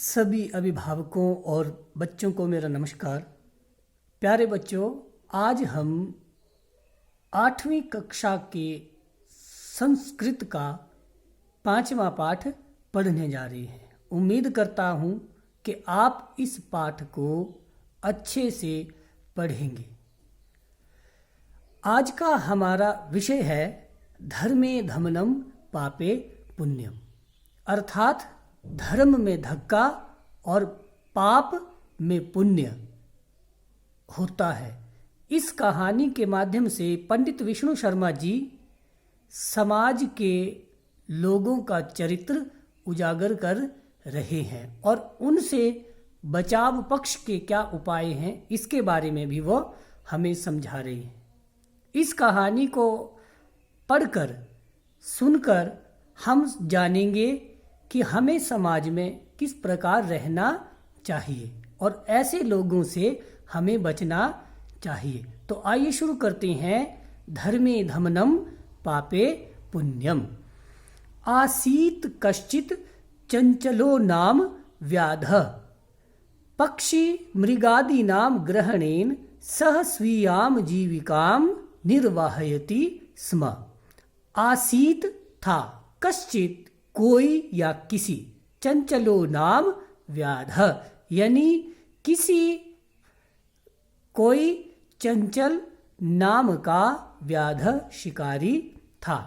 सभी अभिभावकों और बच्चों को मेरा नमस्कार। प्यारे बच्चों, आज हम 8वीं कक्षा के संस्कृत का 5वां पाठ पढ़ने जा रहे हैं। उम्मीद करता हूँ कि आप इस पाठ को अच्छे से पढ़ेंगे। आज का हमारा विषय है धर्मे धमनम पापे पुण्यम, अर्थात धर्म में धक्का और पाप में पुण्य होता है। इस कहानी के माध्यम से पंडित विष्णु शर्मा जी समाज के लोगों का चरित्र उजागर कर रहे हैं और उनसे बचाव पक्ष के क्या उपाय हैं इसके बारे में भी वो हमें समझा रहे हैं। इस कहानी को पढ़कर सुनकर हम जानेंगे कि हमें समाज में किस प्रकार रहना चाहिए और ऐसे लोगों से हमें बचना चाहिए। तो आइए शुरू करते हैं। धर्मे धमनम पापे पुण्यम। आसीत कश्चित चंचलो नाम व्याधः पक्षी मृगादि नाम ग्रहणेन सह स्वीयाम जीविकाम निर्वाहयति स्म। आसीत था, कश्चित कोई या किसी, चंचलो नाम व्याध यानी किसी कोई चंचल नाम का व्याध शिकारी था।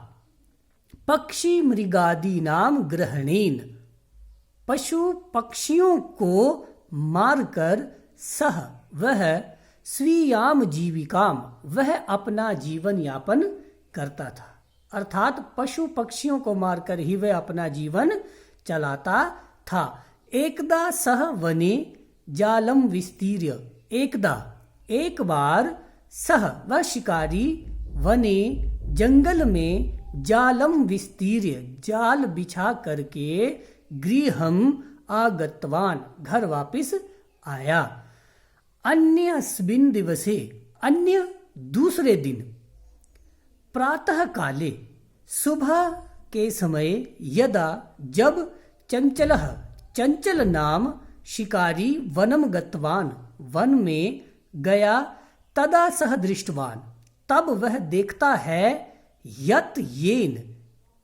पक्षी मृगादि नाम ग्रहणेन पशु पक्षियों को मारकर सह वह स्वीयाम जीविकाम वह अपना जीवन यापन करता था। अर्थात पशु पक्षियों को मारकर ही वह अपना जीवन चलाता था। एकदा सह वने जालम विस्तीर्य एकदा एक बार सह वह शिकारी वने जंगल में जालम विस्तीर्य जाल बिछा करके गृहम आगतवान घर वापिस आया। अन्यस्मिन् दिवसे अन्य दूसरे दिन प्रातः काले सुबह के समय यदा जब चंचलः चंचल नाम शिकारी वनम गतवान वन में गया तदा सह दृष्टवान तब वह देखता है यत येन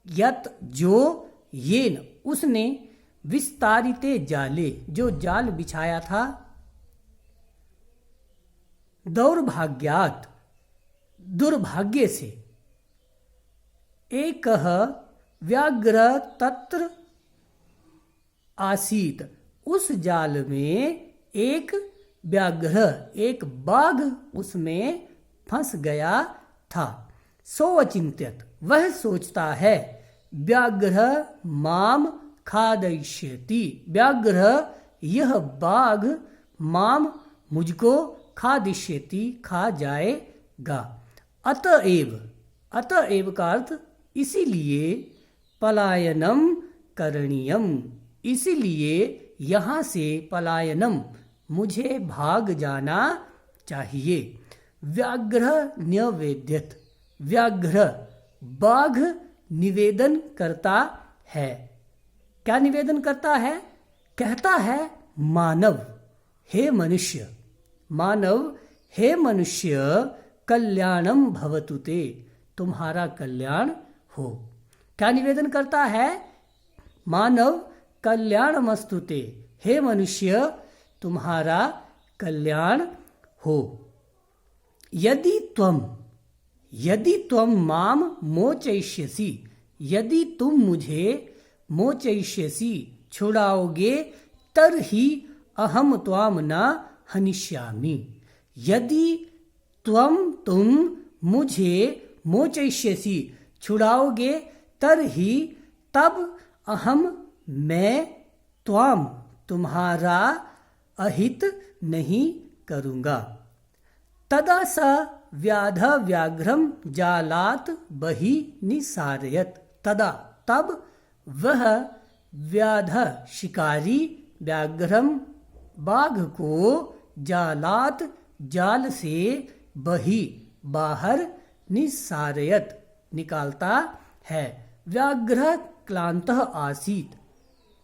यत जो येन उसने विस्तारिते जाले जो जाल बिछाया था दौर्भाग्यात दुर्भाग्य से एक व्याघ्र तत्र आसीत उस जाल में एक व्याघ्र एक बाघ उसमें फंस गया था। सो अचिंत्यत वह सोचता है व्याघ्र माम खादयिष्यति व्याघ्र यह बाघ माम मुझको खादिष्यति खा जाएगा। अतएव का अर्थ इसीलिए पलायनम करणीयम इसीलिए यहाँ से पलायनम मुझे भाग जाना चाहिए। व्याघ्र न्यवेद्यत व्याघ्र बाघ निवेदन करता है। क्या निवेदन करता है? कहता है मानव हे मनुष्य मानव हे मनुष्य कल्याणम भवतु ते तुम्हारा कल्याण हो। क्या निवेदन करता है? मानव कल्याणमस्तु ते हे मनुष्य तुम्हारा कल्याण हो। यदि त्वम माम मोचयिष्यसि यदि तुम मुझे मोचयिष्यसि छुड़ाओगे तर्हि अहम त्वाम न हनिष्यामि। यदि तुम मुझे मोचयिष्यसि छुड़ाओगे तरहि तब अहम मैं त्वाम तुम्हारा अहित नहीं करूँगा। तदा स व्याध व्याघ्रम जालात बहि निसारयत तदा तब वह व्याध शिकारी व्याघ्रम बाघ को जालात जाल से बही बाहर निसारयत निकालता है। व्याघ्र क्लांतः आसीत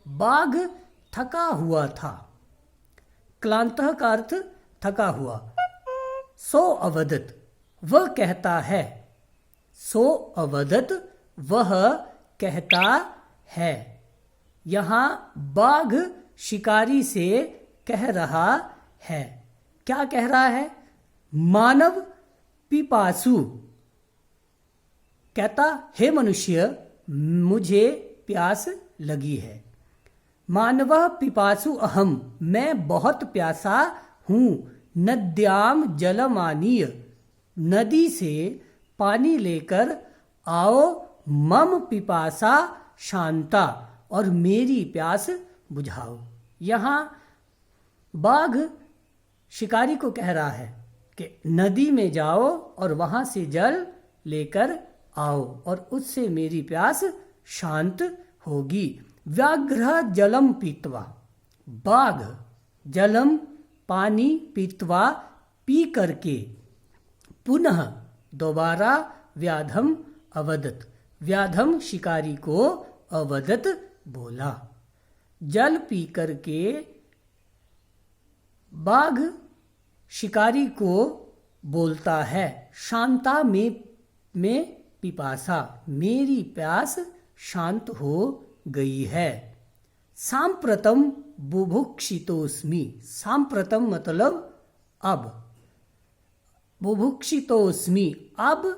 बाघ थका हुआ था। क्लांतः का अर्थ थका हुआ। सो अवदत वह कहता है। सो अवदत वह कहता है। यहाँ बाघ शिकारी से कह रहा है। क्या कह रहा है? मानव पिपासु कहता, हे मनुष्य मुझे प्यास लगी है। मानवः पिपासु अहम मैं बहुत प्यासा हूँ। नद्याम जलमानीय नदी से पानी लेकर आओ। मम पिपासा शांता और मेरी प्यास बुझाओ। यहाँ बाघ शिकारी को कह रहा है कि नदी में जाओ और वहां से जल लेकर आओ और उससे मेरी प्यास शांत होगी। व्याघ्र जलम पीत्वा बाघ जलम पानी पीत्वा पी करके पुनः दोबारा व्याधम अवदत व्याधम शिकारी को अवदत बोला। जल पी करके बाघ शिकारी को बोलता है, शांता में पिपासा मेरी प्यास शांत हो गई है। सांप्रतम बुभुक्षितोस्मि सांप्रतम मतलब अब। बुभुक्षितोस्मि अब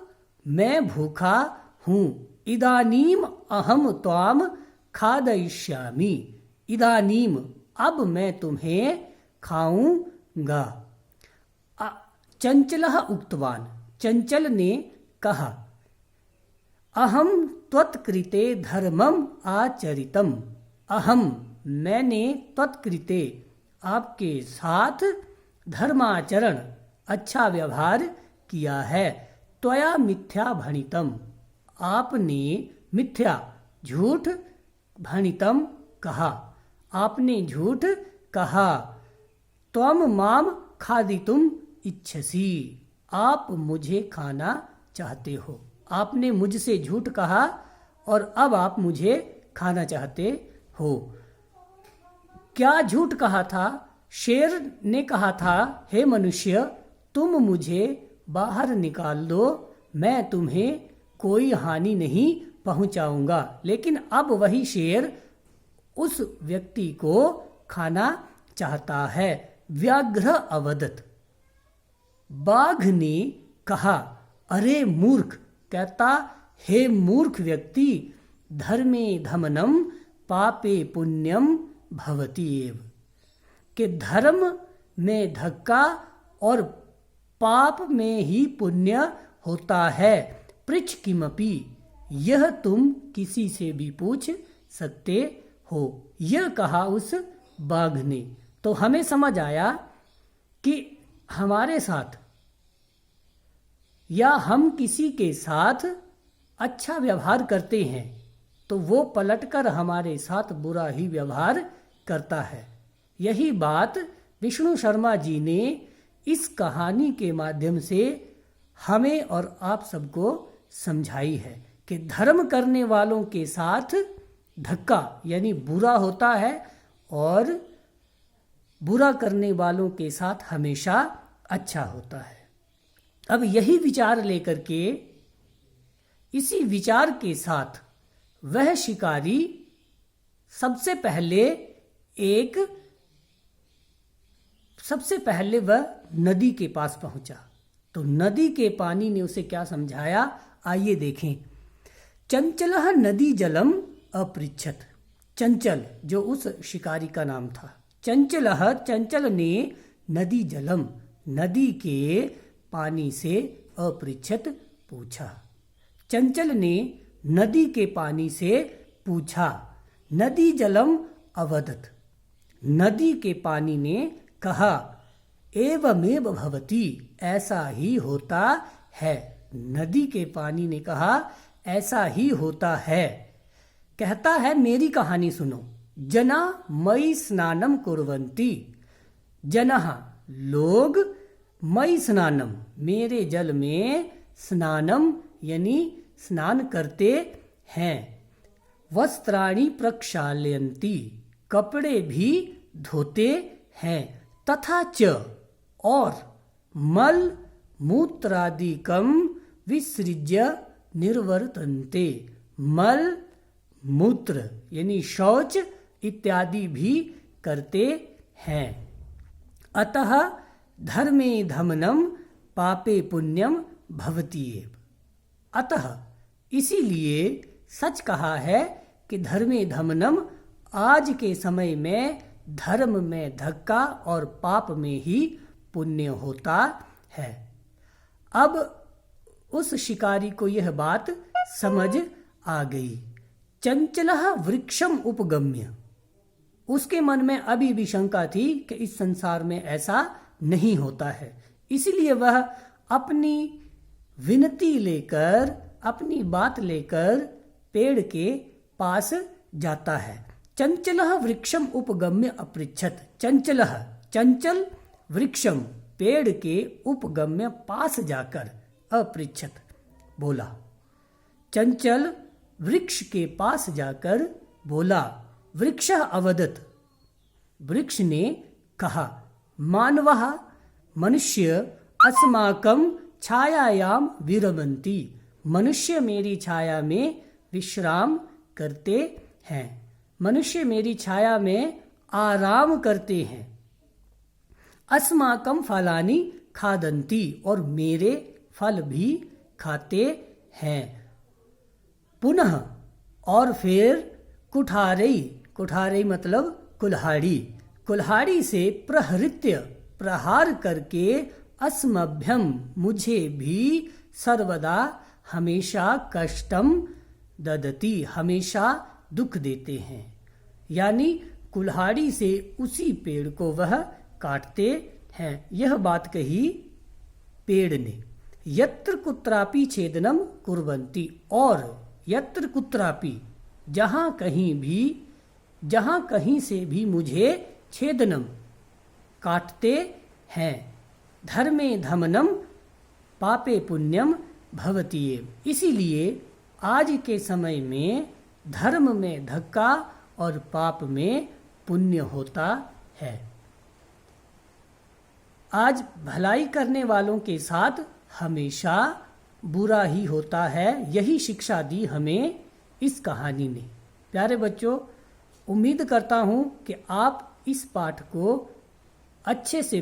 मैं भूखा हूँ। इदानीम अहम त्वाम खादयिष्यामि इदानीम अब मैं तुम्हें खाऊंगा। चंचलः उक्तवान चंचल ने कहा, अहम त्वत्कृते धर्मम आचरितम अहम मैंने त्वत्कृते आपके साथ धर्माचरण अच्छा व्यवहार किया है। त्वया मिथ्या भणितम आपने मिथ्या झूठ भणितम कहा आपने झूठ कहा। त्वम माम खादितुम इच्छसि आप मुझे खाना चाहते हो। आपने मुझसे झूठ कहा और अब आप मुझे खाना चाहते हो। क्या झूठ कहा था? शेर ने कहा था, हे मनुष्य तुम मुझे बाहर निकाल दो, मैं तुम्हें कोई हानि नहीं पहुंचाऊंगा। लेकिन अब वही शेर उस व्यक्ति को खाना चाहता है। व्याघ्र अवदत बाघ ने कहा, अरे मूर्ख कहता, हे मूर्ख व्यक्ति धर्मे धमनम पापे पुण्यम भवति एव कि धर्म में धक्का और पाप में ही पुण्य होता है। पृच्छ किमपि यह तुम किसी से भी पूछ सकते हो। यह कहा उस बाघ ने। तो हमें समझ आया कि हमारे साथ या हम किसी के साथ अच्छा व्यवहार करते हैं तो वो पलटकर हमारे साथ बुरा ही व्यवहार करता है। यही बात विष्णु शर्मा जी ने इस कहानी के माध्यम से हमें और आप सबको समझाई है कि धर्म करने वालों के साथ धक्का यानी बुरा होता है और बुरा करने वालों के साथ हमेशा अच्छा होता है। अब यही विचार लेकर के इसी विचार के साथ वह शिकारी सबसे पहले वह नदी के पास पहुंचा। तो नदी के पानी ने उसे क्या समझाया, आइए देखें। चंचलः नदी जलम अपृच्छत चंचल जो उस शिकारी का नाम था। चंचलः चंचल ने नदी जलम नदी के पानी से अपृच्छत पूछा। चंचल ने नदी के पानी से पूछा। नदी जलम अवदत नदी के पानी ने कहा, एवमेव भवति ऐसा ही होता है। नदी के पानी ने कहा ऐसा ही होता है। कहता है मेरी कहानी सुनो। जना मयि स्नानम कुर्वन्ति जनः लोग मयि स्नानम मेरे जल में स्नानम यानी स्नान करते हैं। वस्त्राणि प्रक्षालयन्ति कपड़े भी धोते हैं। तथा च और मल मूत्रादिकम विसृज्य निर्वर्तन्ते। मल मूत्र यानी शौच इत्यादि भी करते हैं। अतः धर्मे धमनम पापे पुण्यम भवति एव। अतः इसीलिए सच कहा है कि धर्मे धमनम, आज के समय में धर्म में धक्का और पाप में ही पुण्य होता है। अब उस शिकारी को यह बात समझ आ गई। चंचलः वृक्षम उपगम्य, उसके मन में अभी भी शंका थी कि इस संसार में ऐसा नहीं होता है। इसलिए वह अपनी विनती लेकर, अपनी बात लेकर पेड़ के पास जाता है। चंचलः वृक्षम उपगम्य अपृच्छत। चंचलः चंचल, वृक्षम पेड़ के उपगम्य पास जाकर अपृच्छत बोला। चंचल वृक्ष के पास जाकर बोला। वृक्षः अवदत्, वृक्ष ने कहा, मानवः मनुष्य अस्माकं छायायाम विरमन्ति, मनुष्य मेरी छाया में विश्राम करते हैं, मनुष्य मेरी छाया में आराम करते हैं। अस्माकं फलानि खादन्ति, और मेरे फल भी खाते हैं। पुनः और फिर कुठारई, कुठारई मतलब कुल्हाड़ी, कुल्हाड़ी से प्रहृत्य प्रहार करके अस्मभ्यम मुझे भी सर्वदा हमेशा कष्टम ददति, हमेशा दुख देते हैं। यानी कुल्हाड़ी से उसी पेड़ को वह काटते हैं। यह बात कही पेड़ ने। यत्र कुत्रापि छेदनम कुर्वन्ति, और यत्र कुत्रापि जहाँ कहीं भी, जहाँ कहीं से भी मुझे छेदनम काटते हैं। धर्मे धमनम पापे पुण्यम भवति एव। इसीलिए आज के समय में धर्म में धक्का और पाप में पुण्य होता है। आज भलाई करने वालों के साथ हमेशा बुरा ही होता है। यही शिक्षा दी हमें इस कहानी ने। प्यारे बच्चों, उम्मीद करता हूँ कि आप इस पाठ को अच्छे से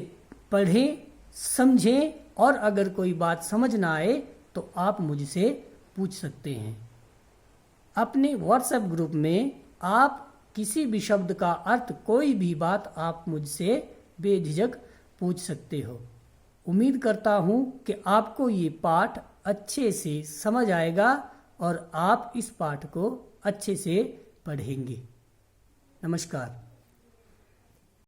पढ़ें, समझें, और अगर कोई बात समझ ना आए तो आप मुझसे पूछ सकते हैं। अपने व्हाट्सएप ग्रुप में आप किसी भी शब्द का अर्थ, कोई भी बात आप मुझसे बेझिझक पूछ सकते हो। उम्मीद करता हूँ कि आपको ये पाठ अच्छे से समझ आएगा और आप इस पाठ को अच्छे से पढ़ेंगे। नमस्कार।